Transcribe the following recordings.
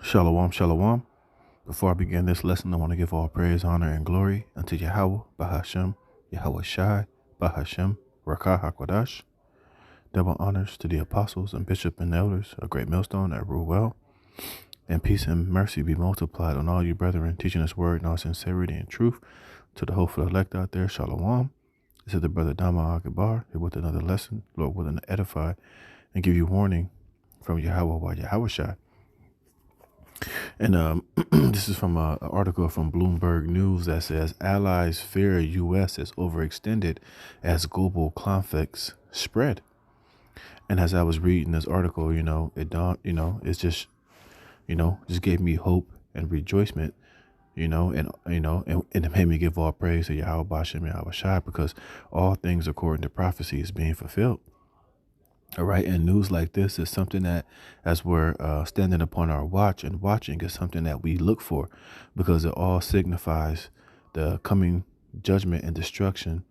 Shalom, shalom. Before I begin this lesson, I want to give all praise, honor, and glory unto Yahweh, Bahashem, Yahweh Shai, Bahashem, Rakah HaKodash. Double honors to the apostles and bishop and elders, a great millstone that rule well. And peace and mercy be multiplied on all you brethren, teaching this word in all sincerity and truth. To the hopeful elect out there, shalom. This is the brother Dama Agabar here with another lesson, Lord willing to edify and give you warning from Yahweh by Yahweh Shai. And this is from an article from Bloomberg News that says allies fear U.S. is overextended as global conflicts spread. And as I was reading this article, it's just, just gave me hope and rejoicement, and it made me give all praise to Yahweh Bashem, Yahweh Shai, because all things according to prophecy is being fulfilled. All right. And news like this is something that, as we're standing upon our watch and watching, is something that we look for, because it all signifies the coming judgment and destruction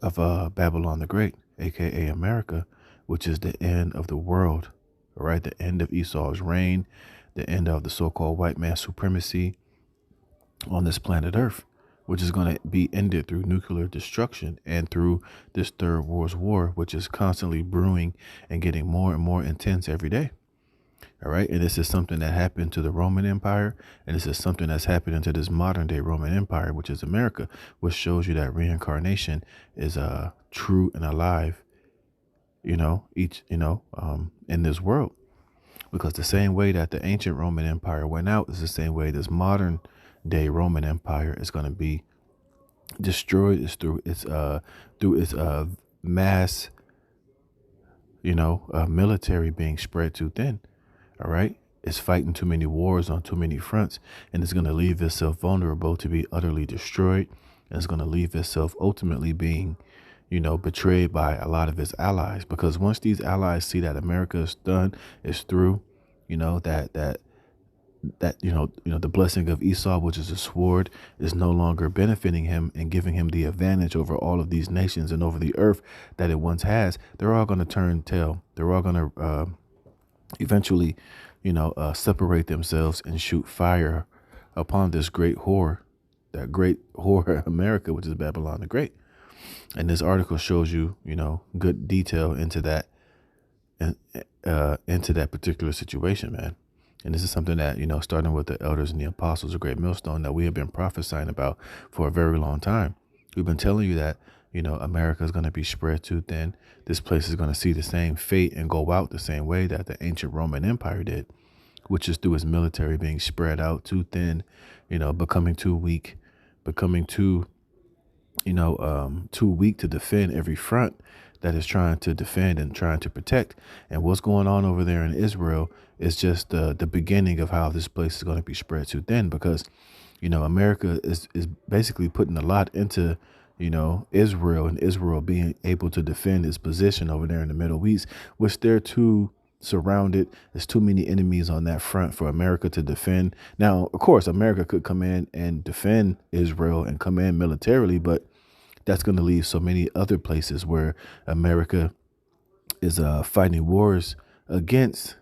of Babylon the Great, aka America, which is the end of the world. All right. The end of Esau's reign, the end of the so-called white man's supremacy on this planet Earth, which is going to be ended through nuclear destruction and through this third world war, which is constantly brewing and getting more and more intense every day. All right. And this is something that happened to the Roman Empire. And this is something that's happening to this modern day Roman Empire, which is America, which shows you that reincarnation is true and alive, in this world. Because the same way that the ancient Roman Empire went out is the same way this modern day Roman Empire is going to be destroyed, is through its mass, military being spread too thin. All right. It's fighting too many wars on too many fronts, and it's going to leave itself vulnerable to be utterly destroyed. And it's going to leave itself ultimately being, betrayed by a lot of its allies, because once these allies see that America is done, it's through, the blessing of Esau, which is a sword, is no longer benefiting him and giving him the advantage over all of these nations and over the earth that it once has. They're all going to turn tail. They're all going to eventually, separate themselves and shoot fire upon this great whore, that great whore America, which is Babylon the Great. And this article shows you, good detail into that, into that particular situation, man. And this is something that, starting with the elders and the apostles, a great millstone, that we have been prophesying about for a very long time. We've been telling you that, America is going to be spread too thin. This place is going to see the same fate and go out the same way that the ancient Roman Empire did, which is through its military being spread out too thin, becoming too weak, becoming too weak to defend every front that is trying to defend and trying to protect. And what's going on over there in Israel is just the beginning of how this place is going to be spread too thin, because, America is basically putting a lot into, Israel, and Israel being able to defend its position over there in the Middle East, which they're too surrounded. There's too many enemies on that front for America to defend. Now, of course, America could come in and defend Israel and come in militarily, but that's going to leave so many other places where America is fighting wars against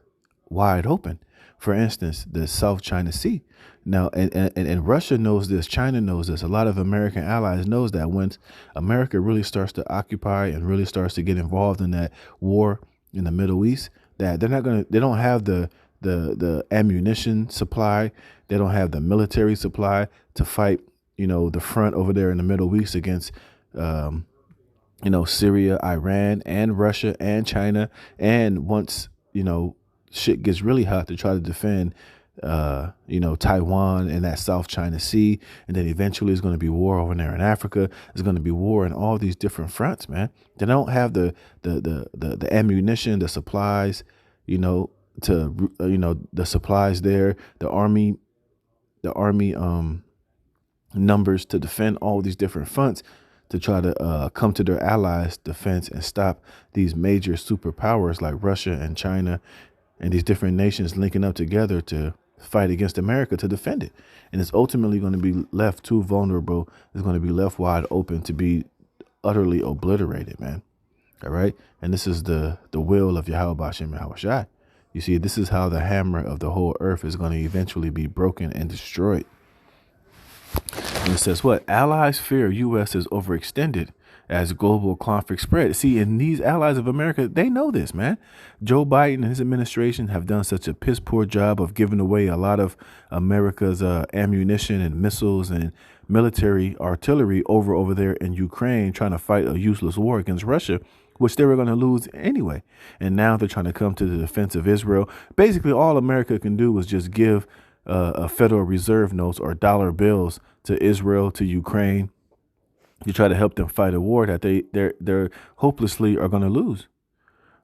wide open. For instance, the South China Sea. Now, and Russia knows this, China knows this. A lot of American allies knows that once America really starts to occupy and really starts to get involved in that war in the Middle East, that they don't have the ammunition supply. They don't have the military supply to fight, the front over there in the Middle East against, Syria, Iran, and Russia and China. And once, shit gets really hot, to try to defend, Taiwan and that South China Sea. And then eventually it's going to be war over there in Africa. There's going to be war in all these different fronts, man. They don't have the ammunition, the supplies, the supplies there, the army numbers to defend all these different fronts, to try to come to their allies' defense and stop these major superpowers like Russia and China and these different nations linking up together to fight against America to defend it. And it's ultimately going to be left too vulnerable. It's going to be left wide open to be utterly obliterated, man. All right. And this is the will of Yahweh Bashem Yahweh Shai. You see, this is how the hammer of the whole earth is going to eventually be broken and destroyed. And it says what? Allies fear U.S. is overextended as global conflict spread. See, and these allies of America, they know this, man. Joe Biden and his administration have done such a piss poor job of giving away a lot of America's ammunition and missiles and military artillery over there in Ukraine, trying to fight a useless war against Russia, which they were going to lose anyway. And now they're trying to come to the defense of Israel. Basically, all America can do is just give a Federal Reserve notes or dollar bills to Israel, to Ukraine, to try to help them fight a war that they're hopelessly are going to lose.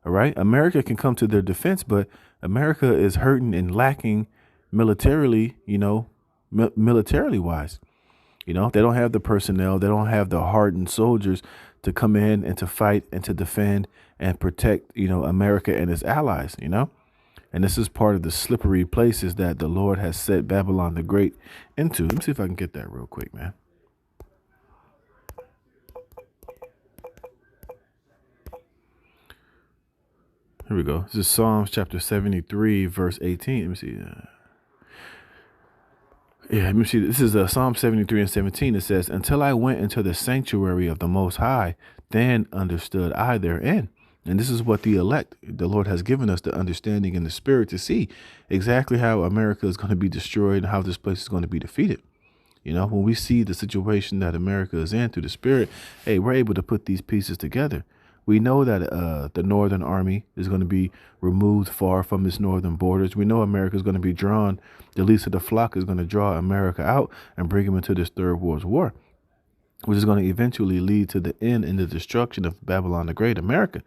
All right. America can come to their defense, but America is hurting and lacking militarily, militarily wise. They don't have the personnel. They don't have the hardened soldiers to come in and to fight and to defend and protect, America and its allies, And this is part of the slippery places that the Lord has set Babylon the Great into. Let me see if I can get that real quick, man. Here we go. This is Psalms chapter 73, verse 18. Let me see. Let me see. This is Psalm 73 and 17. It says, until I went into the sanctuary of the Most High, then understood I therein. And this is what the elect, the Lord has given us the understanding and the spirit to see exactly how America is going to be destroyed and how this place is going to be defeated. When we see the situation that America is in through the spirit, hey, we're able to put these pieces together. We know that the Northern Army is going to be removed far from its northern borders. We know America is going to be drawn. The least of the flock is going to draw America out and bring them into this third world war, which is going to eventually lead to the end and the destruction of Babylon the Great, America.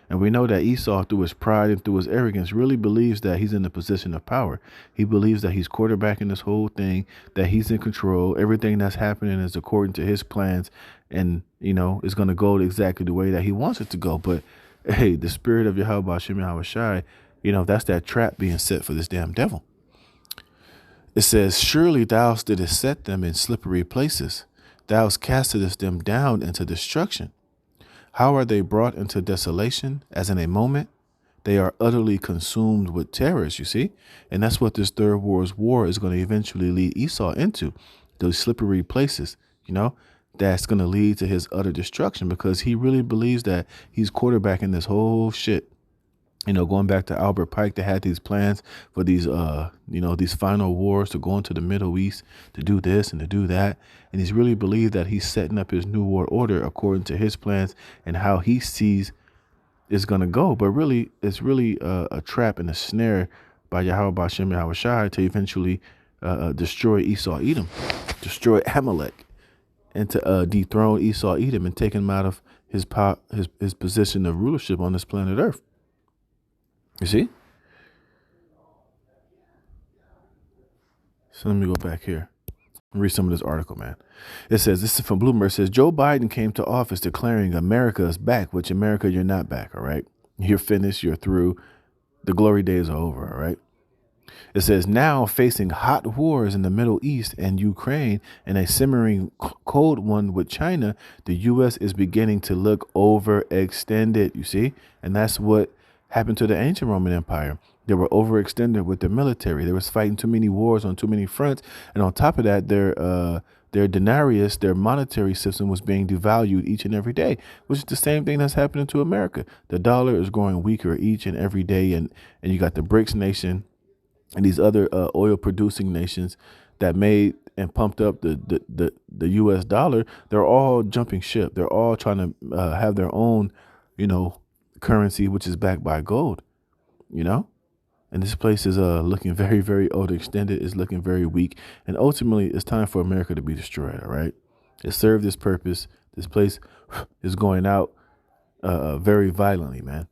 And we know that Esau, through his pride and through his arrogance, really believes that he's in a position of power. He believes that he's quarterbacking this whole thing, that he's in control. Everything that's happening is according to his plans and, is going to go exactly the way that he wants it to go. But, hey, the spirit of Yahweh Shem Yahweh Shai, that's that trap being set for this damn devil. It says, surely thou didst set them in slippery places. Thou castedest them down into destruction. How are they brought into desolation as in a moment? They are utterly consumed with terrors, you see? And that's what this third world war is going to eventually lead Esau into, those slippery places, that's going to lead to his utter destruction because he really believes that he's quarterbacking this whole shit. Going back to Albert Pike, they had these plans for these, these final wars to go into the Middle East, to do this and to do that. And he's really believed that he's setting up his new world order according to his plans and how he sees it's going to go. But really, it's really a trap and a snare by Yahweh Bashem Yahweh Shai to eventually destroy Esau Edom, destroy Amalek, and to dethrone Esau Edom and take him out of his position of rulership on this planet Earth. You see? So let me go back here and read some of this article, man. It says, this is from Bloomberg. It says, Joe Biden came to office declaring America is back, which America, you're not back, all right? You're finished. You're through. The glory days are over, all right? It says, now facing hot wars in the Middle East and Ukraine and a simmering cold one with China, the U.S. is beginning to look overextended, you see? And that's what happened to the ancient Roman Empire. They were overextended with their military. They was fighting too many wars on too many fronts. And on top of that, their denarius, their monetary system was being devalued each and every day, which is the same thing that's happening to America. The dollar is growing weaker each and every day. And you got the BRICS nation and these other oil producing nations that made and pumped up the U.S. dollar. They're all jumping ship. They're all trying to have their own, currency, which is backed by gold, and this place is looking very, very overextended. It's looking very weak. And ultimately, it's time for America to be destroyed. All right. It served its purpose. This place is going out very violently, man.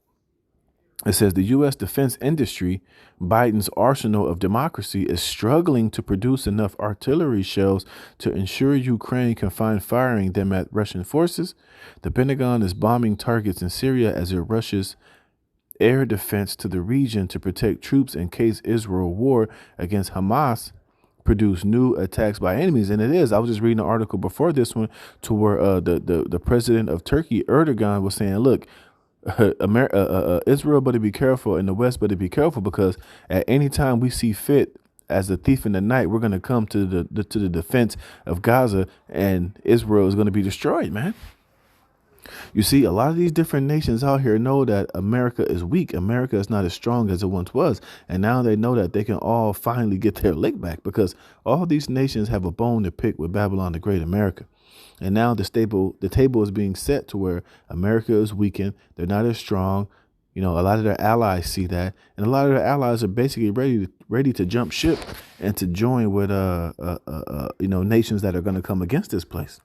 It says the U.S. defense industry, Biden's arsenal of democracy, is struggling to produce enough artillery shells to ensure Ukraine can find firing them at Russian forces. The Pentagon is bombing targets in Syria as it rushes air defense to the region to protect troops in case Israel war against Hamas produce new attacks by enemies. And it is. I was just reading an article before this one to where the president of Turkey, Erdogan, was saying, look, Israel better be careful, and the West better be careful, because at any time we see fit, as a thief in the night, we're going to come to the defense of Gaza, and Israel is going to be destroyed, man. You see, a lot of these different nations out here know that America is weak. America is not as strong as it once was. And now they know that they can all finally get their lick back, because all these nations have a bone to pick with Babylon the Great America. And now the table is being set to where America is weakened. They're not as strong. You know, a lot of their allies see that, and a lot of their allies are basically ready to jump ship and to join with nations that are going to come against this place.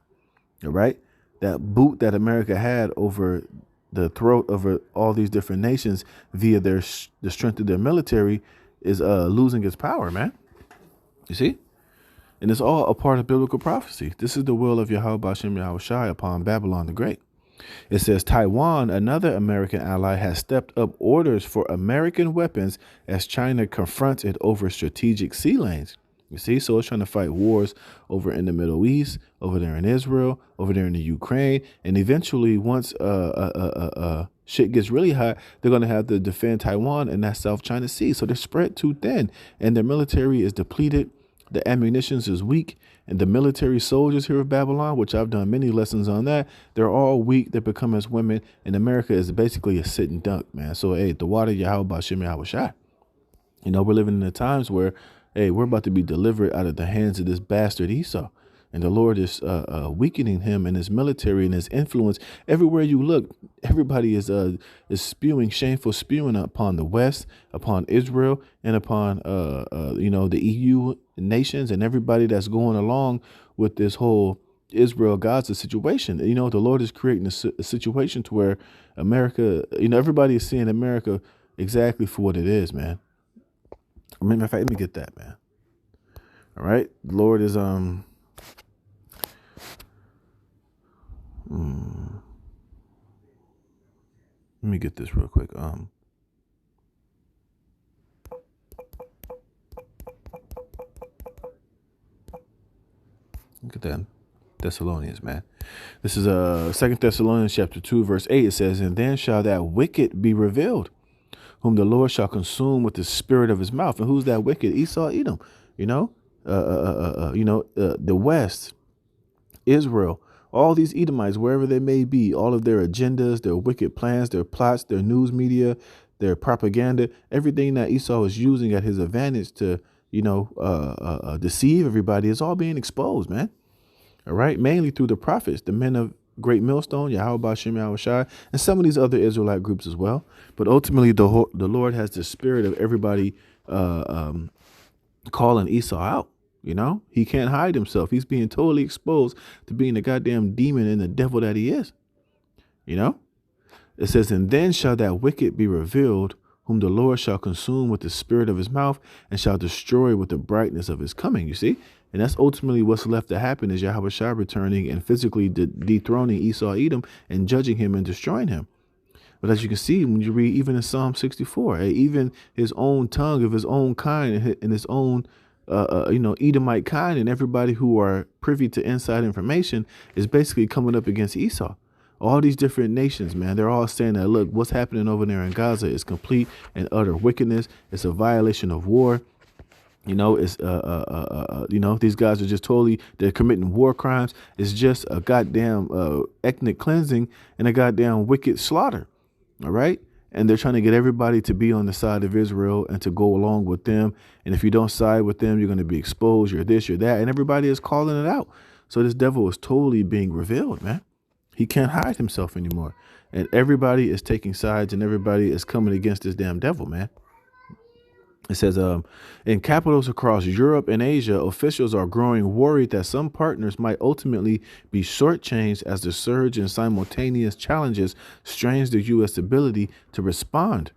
All right, that boot that America had over the throat of all these different nations via the strength of their military is losing its power, man. You see? And it's all a part of biblical prophecy. This is the will of Yahweh Bashem Yahweh Shai upon Babylon the Great. It says Taiwan, another American ally, has stepped up orders for American weapons as China confronts it over strategic sea lanes. You see, so it's trying to fight wars over in the Middle East, over there in Israel, over there in the Ukraine, and eventually, once shit gets really hot, they're going to have to defend Taiwan and that South China Sea. So they're spread too thin, and their military is depleted. The ammunition is weak, and the military soldiers here of Babylon, which I've done many lessons on that, they're all weak. They become as women, and America is basically a sitting duck, man. So, hey, the water Yahweh Bashem Yahweh Shai. You know, we're living in the times where, hey, we're about to be delivered out of the hands of this bastard Esau. And the Lord is weakening him and his military and his influence. Everywhere you look, everybody is spewing shameful spewing upon the West, upon Israel, and upon the EU nations and everybody that's going along with this whole Israel-Gaza situation. You know, the Lord is creating a situation to where America, everybody is seeing America exactly for what it is, man. Matter of fact, let me get that, man. All right, the Lord is Let me get this real quick. Look at that. Thessalonians, man. This is 2 Thessalonians chapter 2, verse 8. It says, "And then shall that wicked be revealed, whom the Lord shall consume with the spirit of his mouth." And who's that wicked? Esau, Edom. The West, Israel, all these Edomites, wherever they may be, all of their agendas, their wicked plans, their plots, their news media, their propaganda, everything that Esau is using at his advantage to, deceive everybody is all being exposed, man. All right. Mainly through the prophets, the men of Great Millstone, Yahweh Bashem Yahweh Shai, and some of these other Israelite groups as well. But ultimately, the Lord has the spirit of everybody calling Esau out. You know, he can't hide himself. He's being totally exposed to being the goddamn demon and the devil that he is. You know, it says, "And then shall that wicked be revealed, whom the Lord shall consume with the spirit of his mouth and shall destroy with the brightness of his coming." You see, and that's ultimately what's left to happen is Yahweh Shai returning and physically dethroning Esau, Edom, and judging him and destroying him. But as you can see, when you read even in Psalm 64, even his own tongue of his own kind and his own Edomite kind and everybody who are privy to inside information is basically coming up against Esau. All these different nations, man, they're all saying that, look, what's happening over there in Gaza is complete and utter wickedness. It's a violation of war. It's these guys are just they're committing war crimes. It's just a goddamn ethnic cleansing and a goddamn wicked slaughter. All right. And they're trying to get everybody to be on the side of Israel and to go along with them. And if you don't side with them, you're going to be exposed. You're this, you're that. And everybody is calling it out. So this devil is totally being revealed, man. He can't hide himself anymore. And everybody is taking sides and everybody is coming against this damn devil, man. It says, in capitals across Europe and Asia, officials are growing worried that some partners might ultimately be shortchanged as the surge in simultaneous challenges strains the U.S. ability to respond,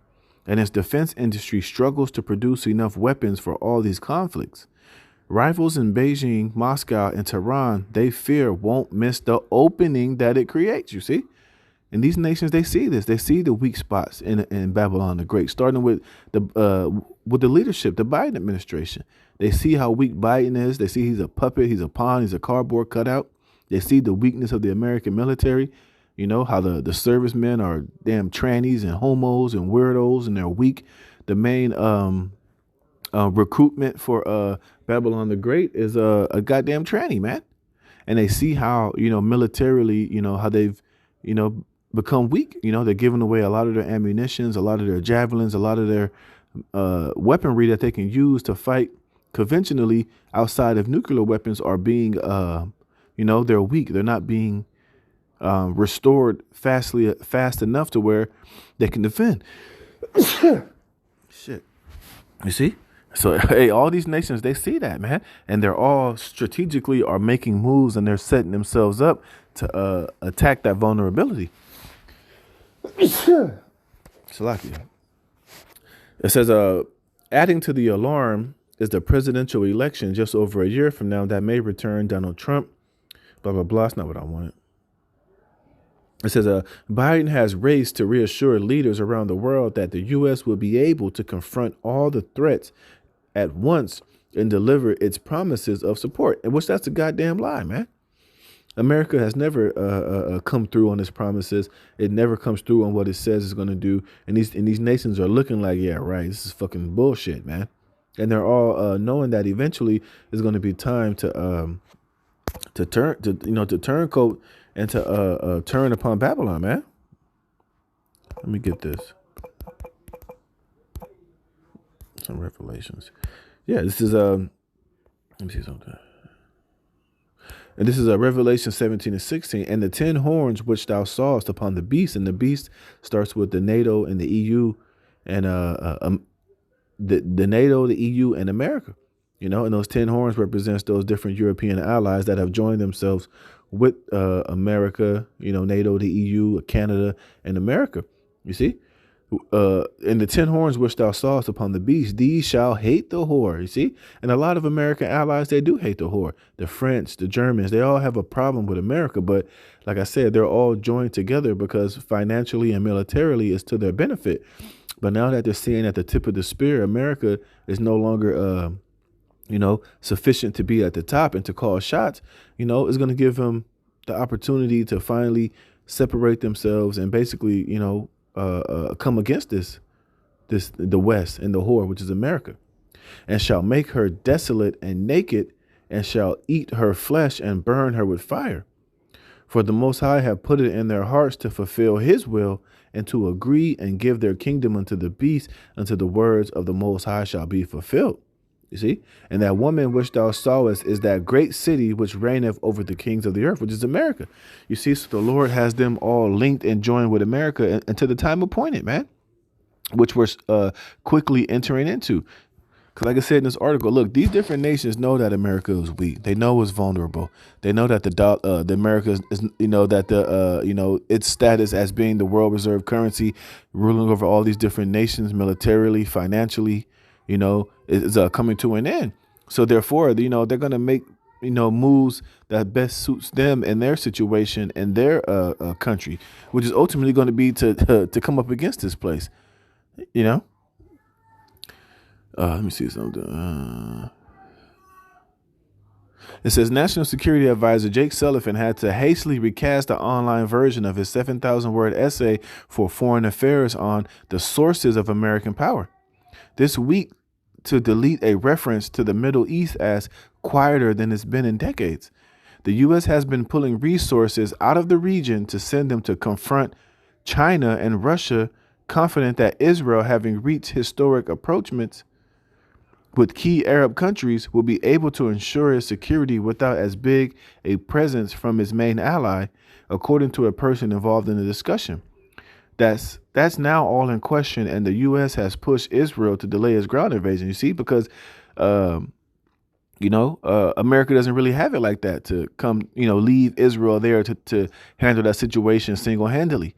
and its defense industry struggles to produce enough weapons for all these conflicts. Rivals in Beijing, Moscow, and Tehran, they fear, won't miss the opening that it creates, you see? And these nations, they see this. They see the weak spots in Babylon the Great, starting with the leadership, the Biden administration. They see how weak Biden is. They see he's a puppet, he's a pawn, he's a cardboard cutout. They see the weakness of the American military. You know how the servicemen are damn trannies and homos and weirdos and they're weak. The main recruitment for Babylon the Great is a goddamn tranny, man. And they see how, militarily, how they've, become weak. They're giving away a lot of their ammunitions, a lot of their javelins, a lot of their weaponry that they can use to fight conventionally outside of nuclear weapons are being, they're weak. They're not being restored fast enough to where they can defend. Shit. You see? So, hey, all these nations, they see that, man. And they're all strategically are making moves and they're setting themselves up to attack that vulnerability. Salakia. It says, adding to the alarm is the presidential election just over a year from now that may return Donald Trump. Blah, blah, blah. That's not what I wanted. It says, Biden has raced to reassure leaders around the world that the U.S. will be able to confront all the threats at once and deliver its promises of support, and which that's a goddamn lie, man. America has never come through on its promises. It never comes through on what it says it's going to do. And these nations are looking like, yeah, right, this is fucking bullshit, man. And they're all knowing that eventually it's going to be time to turncoat and to turn upon Babylon, man. Let me get this. Some revelations. Yeah, this is let me see something. And this is Revelation 17 and 16. And the 10 horns which thou sawest upon the beast, and the beast starts with the NATO and the EU, and the NATO, the EU, and America. And those 10 horns represents those different European allies that have joined themselves with America, NATO, the EU, Canada, and America. You see? And the 10 horns which thou sawest upon the beast, these shall hate the whore. You see? And a lot of American allies, they do hate the whore. The French, the Germans, they all have a problem with America. But like I said, they're all joined together because financially and militarily it's to their benefit. But now that they're seeing at the tip of the spear, America is no longer, sufficient to be at the top and to call shots, it's going to give them the opportunity to finally separate themselves and basically, come against the West and the whore, which is America, and shall make her desolate and naked, and shall eat her flesh and burn her with fire. For the Most High have put it in their hearts to fulfill his will and to agree and give their kingdom unto the beast until the words of the Most High shall be fulfilled. You see? And that woman which thou sawest is that great city which reigneth over the kings of the earth, which is America. You see, so the Lord has them all linked and joined with America until the time appointed, man, which we're quickly entering into. Because like I said in this article, look, these different nations know that America is weak. They know it's vulnerable. They know that the America is, that its status as being the world reserve currency, ruling over all these different nations militarily, financially, is coming to an end. So therefore, they're going to make, moves that best suits them and their situation and their country, which is ultimately going to be to come up against this place, Let me see something. It says National Security Advisor Jake Sullivan had to hastily recast the online version of his 7,000-word essay for Foreign Affairs on the sources of American power this week to delete a reference to the Middle East as quieter than it's been in decades. The U.S. has been pulling resources out of the region to send them to confront China and Russia, confident that Israel, having reached historic approachments with key Arab countries, will be able to ensure its security without as big a presence from its main ally, according to a person involved in the discussion. That's now all in question, and the U.S. has pushed Israel to delay its ground invasion. You see, because America doesn't really have it like that to come, leave Israel there to handle that situation single-handedly.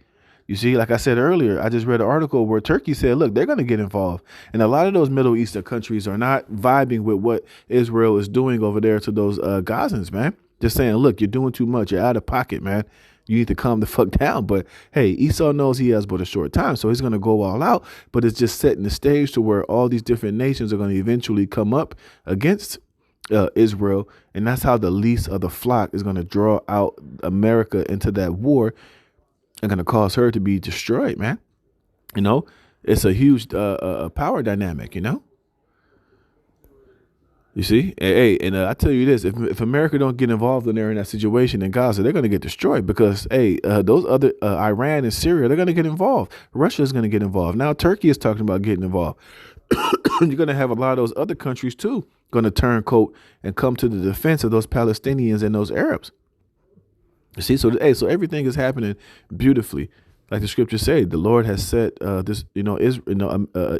You see, like I said earlier, I just read an article where Turkey said, look, they're going to get involved. And a lot of those Middle Eastern countries are not vibing with what Israel is doing over there to those Gazans, man. Just saying, look, you're doing too much. You're out of pocket, man. You need to calm the fuck down. But hey, Esau knows he has but a short time, so he's going to go all out. But it's just setting the stage to where all these different nations are going to eventually come up against Israel. And that's how the least of the flock is going to draw out America into that war. are going to cause her to be destroyed, man. You know, it's a huge power dynamic, you know. You see, and I tell you this: if America don't get involved in there in that situation in Gaza, they're going to get destroyed because those other Iran and Syria, they're going to get involved. Russia is going to get involved. Now Turkey is talking about getting involved. You're going to have a lot of those other countries too going to turn coat and come to the defense of those Palestinians and those Arabs. You see, so everything is happening beautifully, like the scriptures say. The Lord has set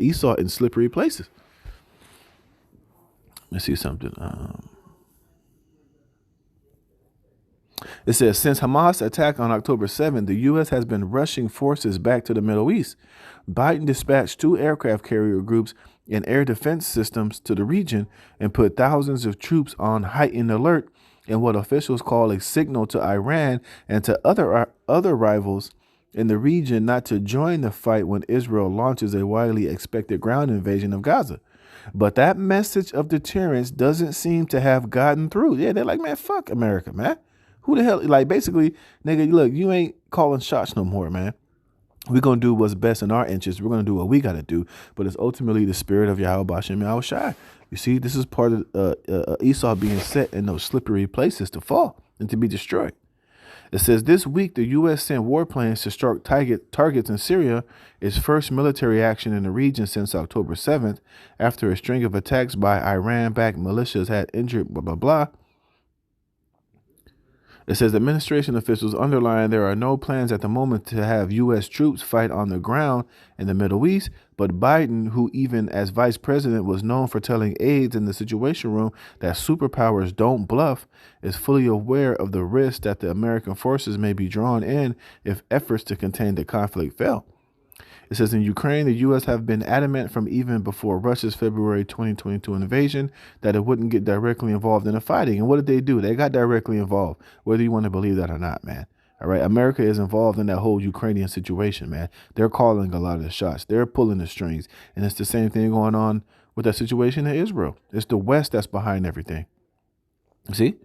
Esau in slippery places. Let's see something. It says, since Hamas attack on October 7th, the U.S. has been rushing forces back to the Middle East. Biden dispatched 2 aircraft carrier groups and air defense systems to the region and put thousands of troops on heightened alert in what officials call a signal to Iran and to other rivals in the region not to join the fight when Israel launches a widely expected ground invasion of Gaza. But that message of deterrence doesn't seem to have gotten through. Yeah, they're like, man, fuck America, man. Who the hell? Like, basically, nigga, look, you ain't calling shots no more, man. We're going to do what's best in our interest. We're going to do what we got to do. But it's ultimately the spirit of Yahweh Bashem Yahweh Shai. You see, this is part of Esau being set in those slippery places to fall and to be destroyed. It says this week, the U.S. sent warplanes to strike targets in Syria, its first military action in the region since October 7th, after a string of attacks by Iran-backed militias had injured blah, blah, blah. It says administration officials underline there are no plans at the moment to have U.S. troops fight on the ground in the Middle East, but Biden, who even as vice president was known for telling aides in the Situation Room that superpowers don't bluff, is fully aware of the risk that the American forces may be drawn in if efforts to contain the conflict fail. It says in Ukraine, the U.S. have been adamant from even before Russia's February 2022 invasion that it wouldn't get directly involved in the fighting. And what did they do? They got directly involved, whether you want to believe that or not, man. All right. America is involved in that whole Ukrainian situation, man. They're calling a lot of the shots. They're pulling the strings. And it's the same thing going on with that situation in Israel. It's the West that's behind everything. See?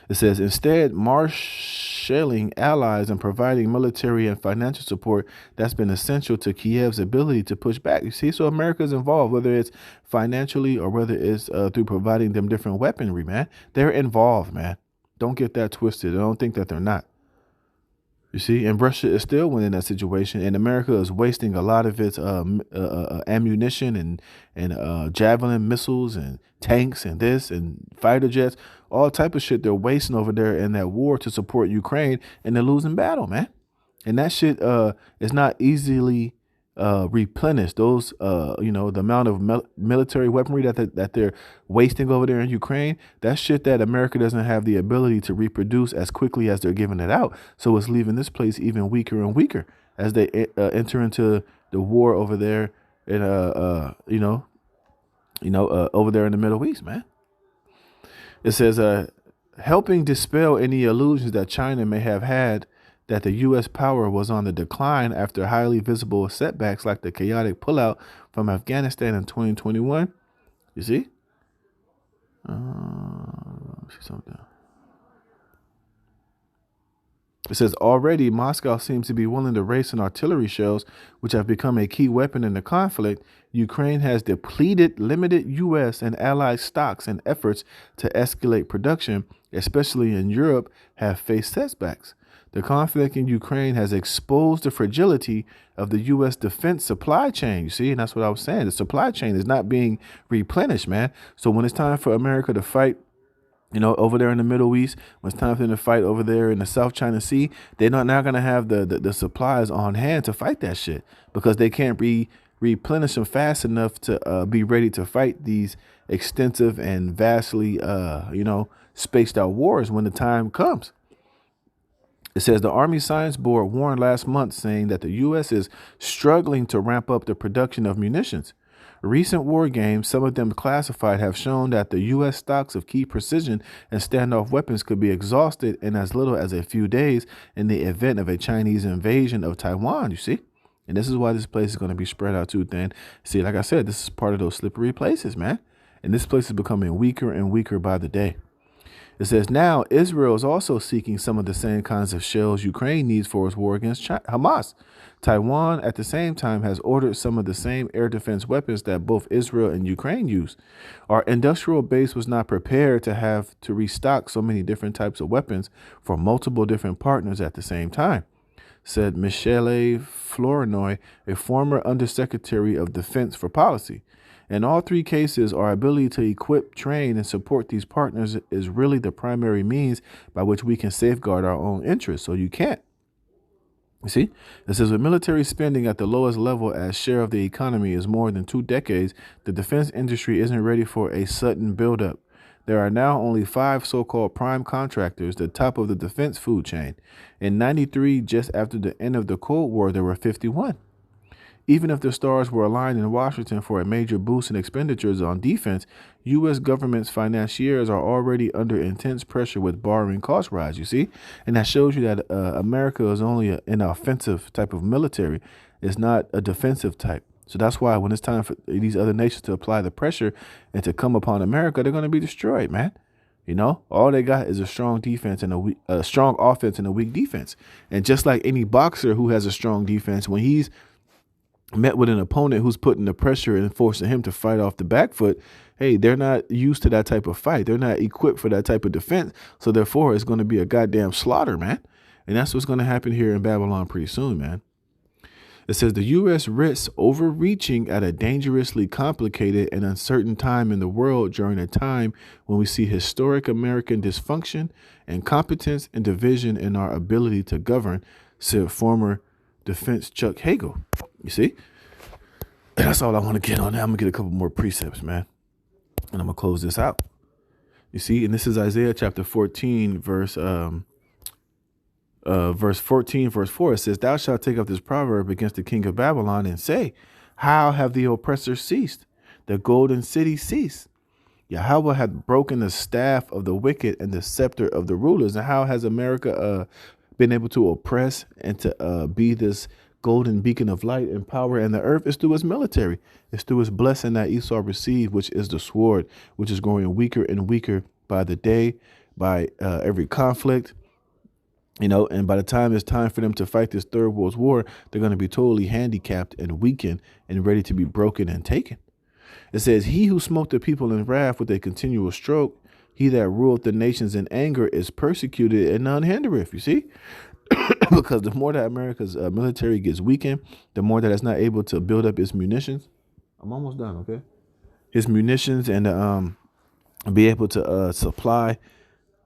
It says, instead, marshaling allies and providing military and financial support that's been essential to Kiev's ability to push back. You see, so America's involved, whether it's financially or whether it's through providing them different weaponry, man. They're involved, man. Don't get that twisted. I don't think that they're not. You see, and Russia is still winning that situation, and America is wasting a lot of its ammunition and javelin missiles and tanks and this and fighter jets, all type of shit they're wasting over there in that war to support Ukraine, and they're losing battle, man. And that shit is not easily replenished. Those the amount of military weaponry that they're wasting over there in Ukraine, that's shit that America doesn't have the ability to reproduce as quickly as they're giving it out. So it's leaving this place even weaker and weaker as they enter into the war over there in over there in the Middle East, man. It says helping dispel any illusions that China may have had that the U.S. power was on the decline after highly visible setbacks like the chaotic pullout from Afghanistan in 2021. You see? Let me see something. It says already Moscow seems to be willing to race in artillery shells, which have become a key weapon in the conflict. Ukraine has depleted limited U.S. and allied stocks, and efforts to escalate production, especially in Europe, have faced setbacks. The conflict in Ukraine has exposed the fragility of the U.S. defense supply chain. You see, and that's what I was saying. The supply chain is not being replenished, man. So when it's time for America to fight, over there in the Middle East, when it's time for them to fight over there in the South China Sea, they're not now going to have the supplies on hand to fight that shit because they can't replenish them fast enough to be ready to fight these extensive and vastly, spaced out wars when the time comes. It says the Army Science Board warned last month, saying that the U.S. is struggling to ramp up the production of munitions. Recent war games, some of them classified, have shown that the U.S. stocks of key precision and standoff weapons could be exhausted in as little as a few days in the event of a Chinese invasion of Taiwan, you see? And this is why this place is going to be spread out too thin. See, like I said, this is part of those slippery places, man. And this place is becoming weaker and weaker by the day. It says, now Israel is also seeking some of the same kinds of shells Ukraine needs for its war against Hamas. Taiwan, at the same time, has ordered some of the same air defense weapons that both Israel and Ukraine use. Our industrial base was not prepared to have to restock so many different types of weapons for multiple different partners at the same time, said Michele Flournoy, a former Undersecretary of Defense for Policy. In all three cases, our ability to equip, train, and support these partners is really the primary means by which we can safeguard our own interests. So you can't. You see, it says with military spending at the lowest level as share of the economy is more than 2 decades, the defense industry isn't ready for a sudden buildup. There are now only 5 so-called prime contractors, the top of the defense food chain. In 93, just after the end of the Cold War, there were 51. Even if the stars were aligned in Washington for a major boost in expenditures on defense, U.S. government's financiers are already under intense pressure with borrowing cost rise, you see? And that shows you that America is only an offensive type of military. It's not a defensive type. So that's why when it's time for these other nations to apply the pressure and to come upon America, they're going to be destroyed, man. You know, all they got is a strong defense and a strong offense and a weak defense. And just like any boxer who has a strong defense, when he's met with an opponent who's putting the pressure and forcing him to fight off the back foot, hey, they're not used to that type of fight. They're not equipped for that type of defense. So therefore, it's going to be a goddamn slaughter, man. And that's what's going to happen here in Babylon pretty soon, man. It says the U.S. risks overreaching at a dangerously complicated and uncertain time in the world during a time when we see historic American dysfunction, incompetence, and division in our ability to govern, said former Defense Chuck Hagel. You see? That's all I want to get on that. I'm going to get a couple more precepts, man. And I'm going to close this out. You see? And this is Isaiah chapter 14, verse 14, verse 4. It says, thou shalt take up this proverb against the king of Babylon and say, how have the oppressors ceased? The golden city ceased. Yahweh hath broken the staff of the wicked and the scepter of the rulers. And how has America been able to oppress and to be this golden beacon of light and power in the earth? Is through its military. It's through its blessing that Esau received, which is the sword, which is growing weaker and weaker by the day, by every conflict. You know, and by the time it's time for them to fight this third world war, they're going to be totally handicapped and weakened and ready to be broken and taken. It says, he who smote the people in wrath with a continual stroke, he that ruled the nations in anger is persecuted and none hindereth. You see? Because the more that America's military gets weakened, the more that it's not able to build up its munitions. I'm almost done, okay? His munitions and be able to supply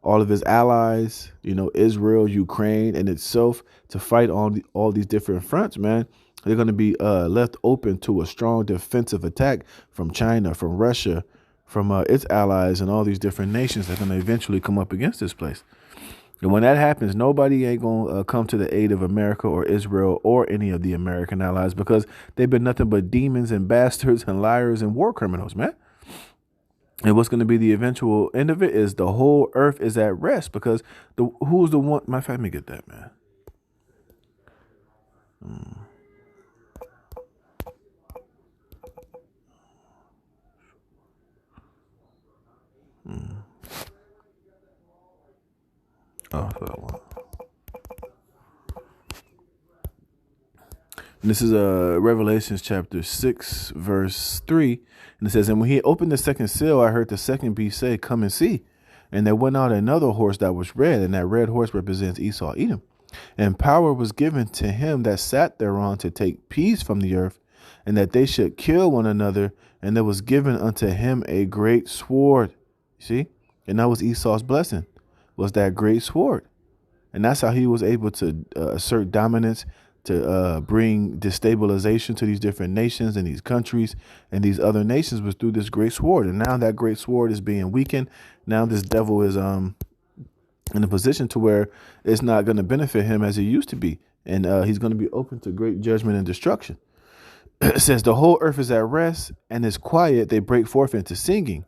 all of his allies, you know, Israel, Ukraine, and itself to fight on all these different fronts, man. They're going to be left open to a strong defensive attack from China, from Russia, from its allies, and all these different nations that are going to eventually come up against this place. And when that happens, nobody ain't going to come to the aid of America or Israel or any of the American allies, because they've been nothing but demons and bastards and liars and war criminals, man. And what's going to be the eventual end of it is the whole earth is at rest, because who's the one? Matter of fact, let me get that, man. Oh, that one. And this is Revelations chapter 6, verse 3. And it says, and when he opened the second seal, I heard the second beast say, come and see. And there went out another horse that was red, and that red horse represents Esau, Edom. And power was given to him that sat thereon to take peace from the earth, and that they should kill one another. And there was given unto him a great sword. You see? And that was Esau's blessing, was that great sword. And that's how he was able to assert dominance, to bring destabilization to these different nations and these countries and these other nations, was through this great sword. And now that great sword is being weakened. Now this devil is in a position to where it's not going to benefit him as it used to be. And he's going to be open to great judgment and destruction. It says, the whole earth is at rest and is quiet. They break forth into singing.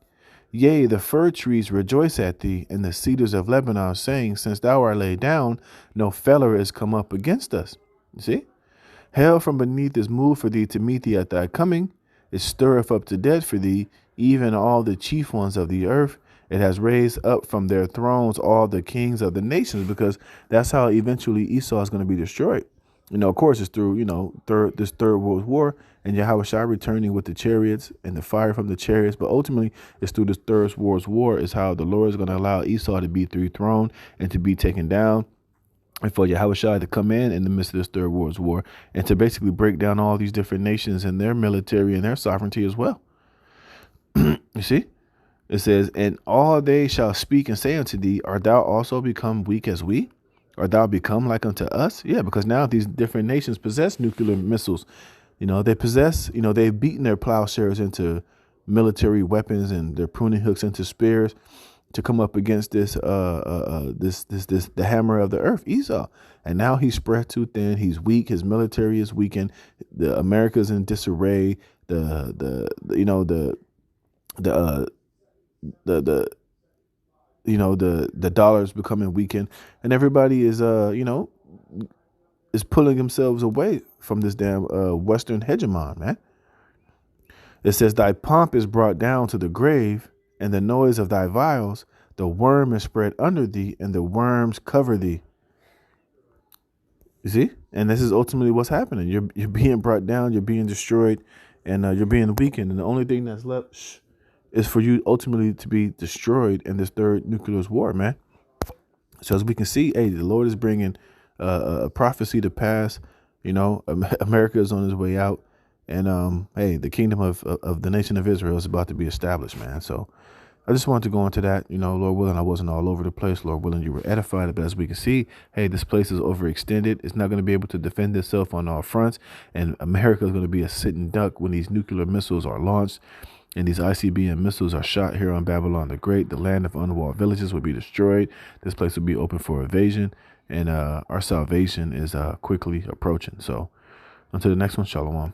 Yea, the fir trees rejoice at thee, and the cedars of Lebanon, saying, since thou art laid down, no feller is come up against us. You see? Hell from beneath is moved for thee to meet thee at thy coming. It stirreth up to death for thee, even all the chief ones of the earth, It has raised up from their thrones all the kings of the nations, because that's how eventually Esau is going to be destroyed. Of course, it's through, this third world war and Yahweh Shai returning with the chariots and the fire from the chariots. But ultimately, it's through this third world war is how the Lord is going to allow Esau to be dethroned and to be taken down, and for Yahweh Shai to come in the midst of this third world war and to basically break down all these different nations and their military and their sovereignty as well. You see? It says, and all they shall speak and say unto thee, art thou also become weak as we? Art thou become like unto us? Yeah, because now these different nations possess nuclear missiles. They possess, they've beaten their plowshares into military weapons and their pruning hooks into spears to come up against this the hammer of the earth, Esau. And now he's spread too thin. He's weak. His military is weakened. The America's in disarray. The dollar's becoming weakened, and everybody is is pulling themselves away from this damn Western hegemon, man. It says, thy pomp is brought down to the grave, and the noise of thy vials, the worm is spread under thee, and the worms cover thee. You see? And this is ultimately what's happening. You're being brought down, you're being destroyed, and you're being weakened. And the only thing that's left is for you ultimately to be destroyed in this third nuclear war, man. So as we can see, hey, the Lord is bringing a prophecy to pass. America is on his way out. And, hey, the kingdom of the nation of Israel is about to be established, man. So I just wanted to go into that, Lord willing, I wasn't all over the place. Lord willing, you were edified. But as we can see, hey, this place is overextended. It's not going to be able to defend itself on all fronts. And America is going to be a sitting duck when these nuclear missiles are launched and these ICBM missiles are shot here on Babylon the Great. The land of unwalled villages will be destroyed. This place will be open for invasion. And our salvation is quickly approaching. So until the next one, shalom.